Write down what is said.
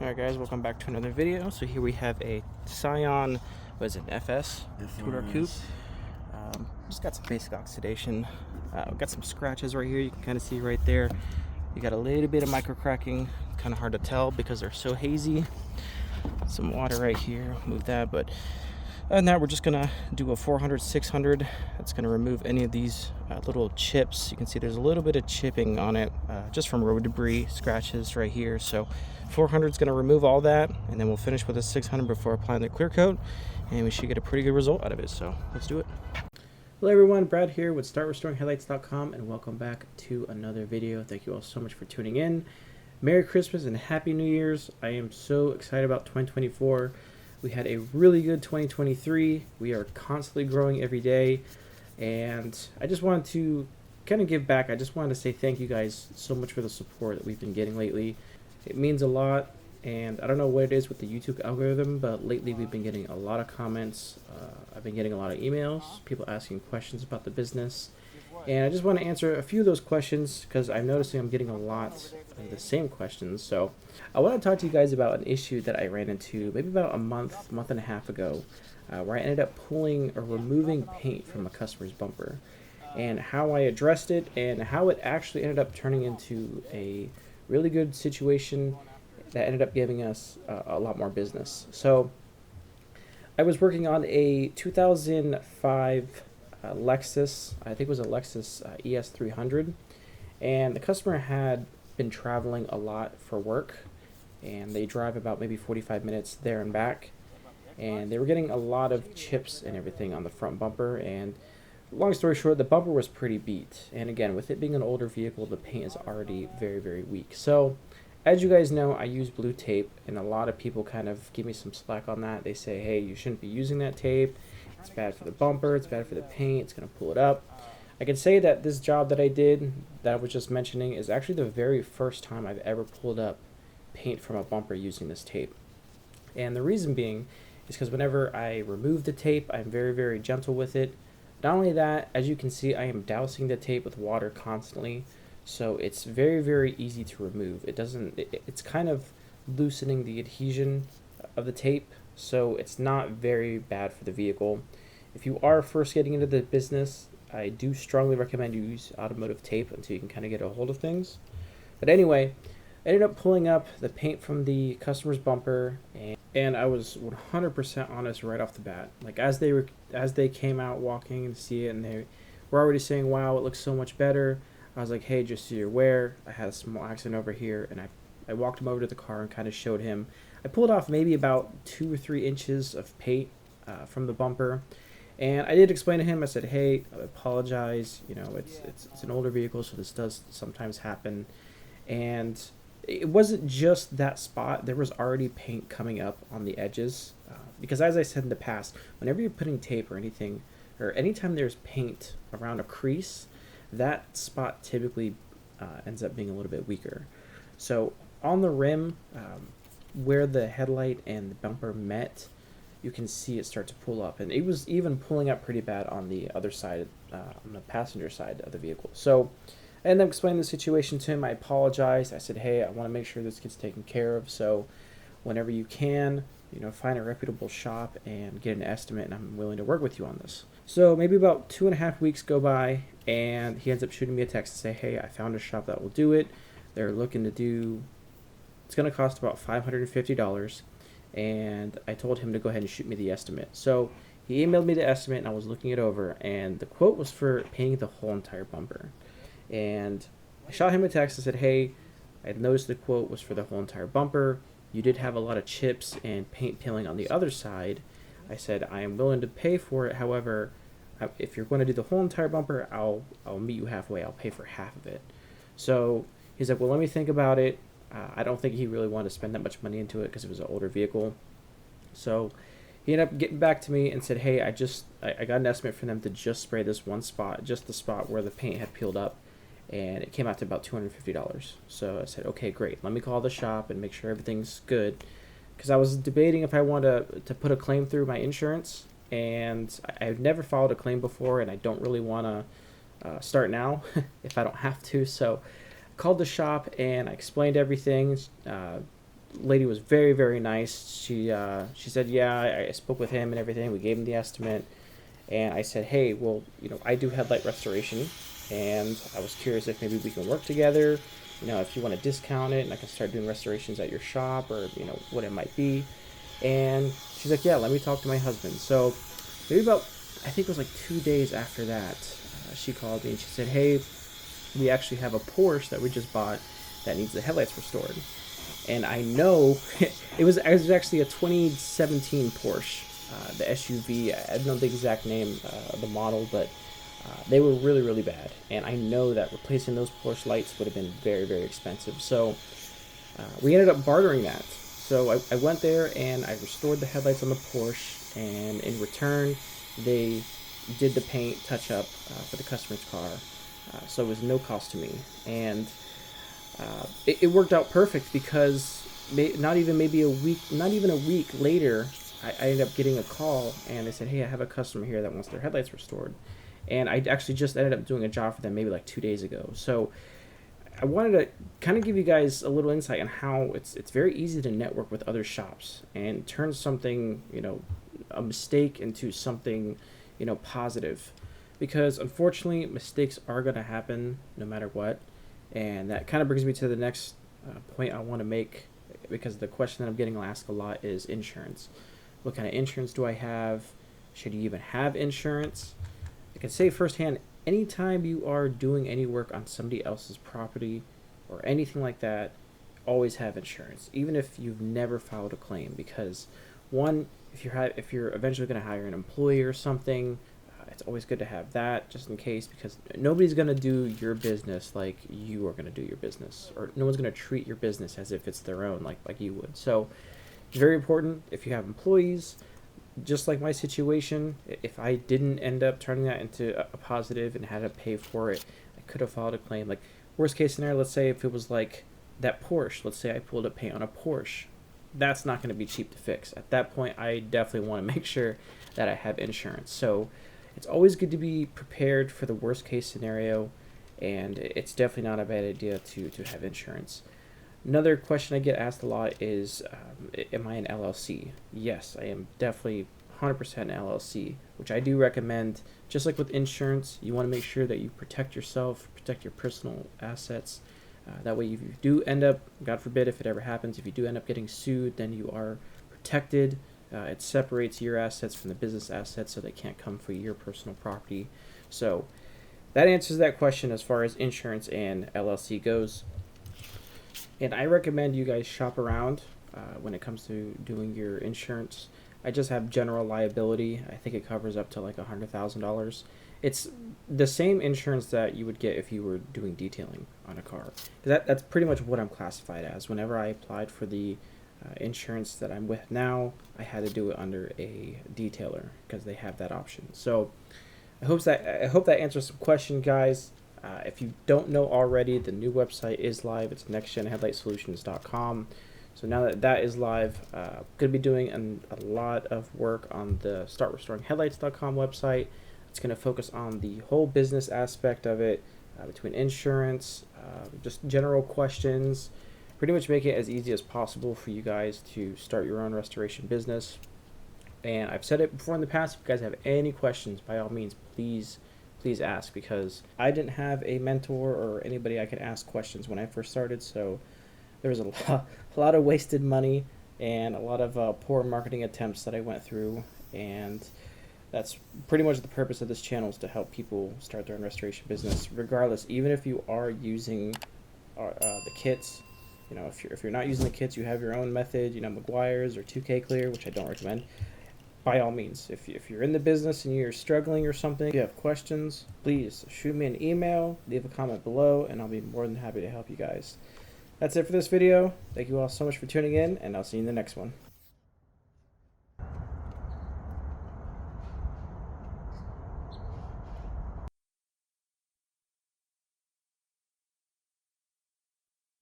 Alright guys, welcome back to another video. So here we have a Scion, what is it, FS? Two-door coupe. Just got some basic oxidation. Got some scratches right here, you can kind of see right there. You got a little bit of micro cracking, kind of hard to tell because they're so hazy. Some water right here, move that, but other than that, we're just gonna do a 400, 600. That's gonna remove any of these little chips. You can see there's a little bit of chipping on it, just from road debris, scratches right here. So 400 is gonna remove all that, and then we'll finish with a 600 before applying the clear coat, and we should get a pretty good result out of it. So let's do it. Hello everyone, Brad here with StartRestoringHeadlights.com, and welcome back to another video. Thank you all so much for tuning in. Merry Christmas and Happy New Year's. I am so excited about 2024. We had a really good 2023. We are constantly growing every day, and I just wanted to kind of give back. I just wanted to say thank you guys so much for the support that we've been getting lately. It means a lot, and I don't know what it is with the YouTube algorithm, but lately we've been getting a lot of comments. I've been getting a lot of emails, people asking questions about the business, and I just want to answer a few of those questions because I'm noticing I'm getting a lot of the same questions. So I want to talk to you guys about an issue that I ran into maybe about a month and a half ago, where I ended up pulling or removing paint from a customer's bumper, and how I addressed it and how it actually ended up turning into a really good situation that ended up giving us a lot more business. So I was working on a 2005 Lexus, I think it was a Lexus ES300, and the customer had been traveling a lot for work, and they drive about maybe 45 minutes there and back, and they were getting a lot of chips and everything on the front bumper. And long story short, the bumper was pretty beat, and again, with it being an older vehicle, the paint is already very weak. So as you guys know, I use blue tape, and a lot of people kind of give me some slack on that. They say, hey, you shouldn't be using that tape, it's bad for the bumper, it's bad for the paint, it's going to pull it up. I can say that this job that I did, that I was just mentioning, is actually the very first time I've ever pulled up paint from a bumper using this tape. And the reason being is because whenever I remove the tape, I'm very gentle with it. Not only that, as you can see, I am dousing the tape with water constantly, so it's very easy to remove. It's kind of loosening the adhesion of the tape, so it's not very bad for the vehicle. If you are first getting into the business, I do strongly recommend you use automotive tape until you can kind of get a hold of things. But anyway, I ended up pulling up the paint from the customer's bumper, and I was 100% honest right off the bat. Like as they came out walking and see it, and they were already saying, wow, it looks so much better. I was like, hey, just so you're aware, I had a small accident over here, and I walked him over to the car and kind of showed him. I pulled off maybe about 2 or 3 inches of paint from the bumper, and I did explain to him. I said, hey, I apologize. You know, it's an older vehicle, so this does sometimes happen. And it wasn't just that spot. There was already paint coming up on the edges, because as I said in the past, whenever you're putting tape or anything, or anytime there's paint around a crease, that spot typically ends up being a little bit weaker. So on the rim, where the headlight and the bumper met, you can see it start to pull up, and it was even pulling up pretty bad on the other side, on the passenger side of the vehicle. So I ended up explaining the situation to him. I apologized. I said, hey, I want to make sure this gets taken care of, so whenever you can, find a reputable shop and get an estimate, and I'm willing to work with you on this. So maybe about 2.5 weeks go by, and he ends up shooting me a text to say, hey, I found a shop that will do it. They're looking to do, it's going to cost about $550, and I told him to go ahead and shoot me the estimate. So he emailed me the estimate, and I was looking it over, and the quote was for painting the whole entire bumper. And I shot him a text and said, hey, I noticed the quote was for the whole entire bumper. You did have a lot of chips and paint peeling on the other side. I said, I am willing to pay for it. However, if you're going to do the whole entire bumper, I'll meet you halfway. I'll pay for half of it. So he's like, well, let me think about it. I don't think he really wanted to spend that much money into it because it was an older vehicle. So he ended up getting back to me and said, hey, I got an estimate for them to just spray this one spot, just the spot where the paint had peeled up, and it came out to about $250. So I said, okay, great. Let me call the shop and make sure everything's good, because I was debating if I wanted to put a claim through my insurance, and I've never filed a claim before, and I don't really want to start now if I don't have to. So I called the shop and I explained everything. lady was very, very nice. She said, yeah, I spoke with him and everything. We gave him the estimate, and I said, hey, well, I do headlight restoration, and I was curious if maybe we can work together. If you want to discount it, and I can start doing restorations at your shop, or what it might be. And she's like, yeah, let me talk to my husband. So maybe about, I think it was like 2 days after that, she called me and she said, hey, we actually have a Porsche that we just bought that needs the headlights restored. And I know it was actually a 2017 Porsche, the SUV. I don't know the exact name of the model, but they were really, really bad. And I know that replacing those Porsche lights would have been very, very expensive. So we ended up bartering that. So I went there and I restored the headlights on the Porsche, and in return, they did the paint touch up for the customer's car. So it was no cost to me. And it worked out perfect, because not even a week later, I ended up getting a call, and they said, hey, I have a customer here that wants their headlights restored. And I actually just ended up doing a job for them maybe like 2 days ago. So I wanted to kind of give you guys a little insight on how it's very easy to network with other shops and turn something, a mistake into something, positive. Because unfortunately, mistakes are going to happen no matter what. And that kind of brings me to the next point I want to make, because the question that I'm getting asked a lot is insurance. What kind of insurance do I have? Should you even have insurance? I can say firsthand, anytime you are doing any work on somebody else's property or anything like that, always have insurance, even if you've never filed a claim. Because one, if you're eventually going to hire an employee or something, it's always good to have that just in case, because nobody's going to do your business like you are going to do your business, or no one's going to treat your business as if it's their own like you would. So it's very important if you have employees. Just like my situation, if I didn't end up turning that into a positive and had to pay for it, I could have filed a claim. Like, worst case scenario, let's say if it was like that Porsche, let's say I pulled up paint on a Porsche, that's not going to be cheap to fix. At that point, I definitely want to make sure that I have insurance. So it's always good to be prepared for the worst case scenario, and it's definitely not a bad idea to have insurance. Another question I get asked a lot is, am I an LLC? Yes, I am definitely 100% an LLC, which I do recommend. Just like with insurance, you want to make sure that you protect yourself, protect your personal assets. That way, if you do end up, God forbid if it ever happens, if you do end up getting sued, then you are protected. It separates your assets from the business assets, so they can't come for your personal property. So that answers that question as far as insurance and LLC goes. And I recommend you guys shop around when it comes to doing your insurance. I just have general liability. I think it covers up to like $100,000. It's the same insurance that you would get if you were doing detailing on a car. That's pretty much what I'm classified as. Whenever I applied for the insurance that I'm with now, I had to do it under a detailer because they have that option. So I hope that answers some questions, guys. If you don't know already, the new website is live. It's nextgenheadlightsolutions.com. So now that is live, going to be doing a lot of work on the startrestoringheadlights.com website. It's going to focus on the whole business aspect of it, between insurance, just general questions, pretty much make it as easy as possible for you guys to start your own restoration business. And I've said it before in the past, if you guys have any questions, by all means, please ask, because I didn't have a mentor or anybody I could ask questions when I first started. So there was a lot of wasted money and a lot of poor marketing attempts that I went through. And that's pretty much the purpose of this channel, is to help people start their own restoration business, regardless, even if you are using the kits. If you're not using the kits, you have your own method, McGuire's or 2K Clear, which I don't recommend. By all means, if you're in the business and you're struggling or something, if you have questions, please shoot me an email, leave a comment below, and I'll be more than happy to help you guys. That's it for this video. Thank you all so much for tuning in, and I'll see you in the next one.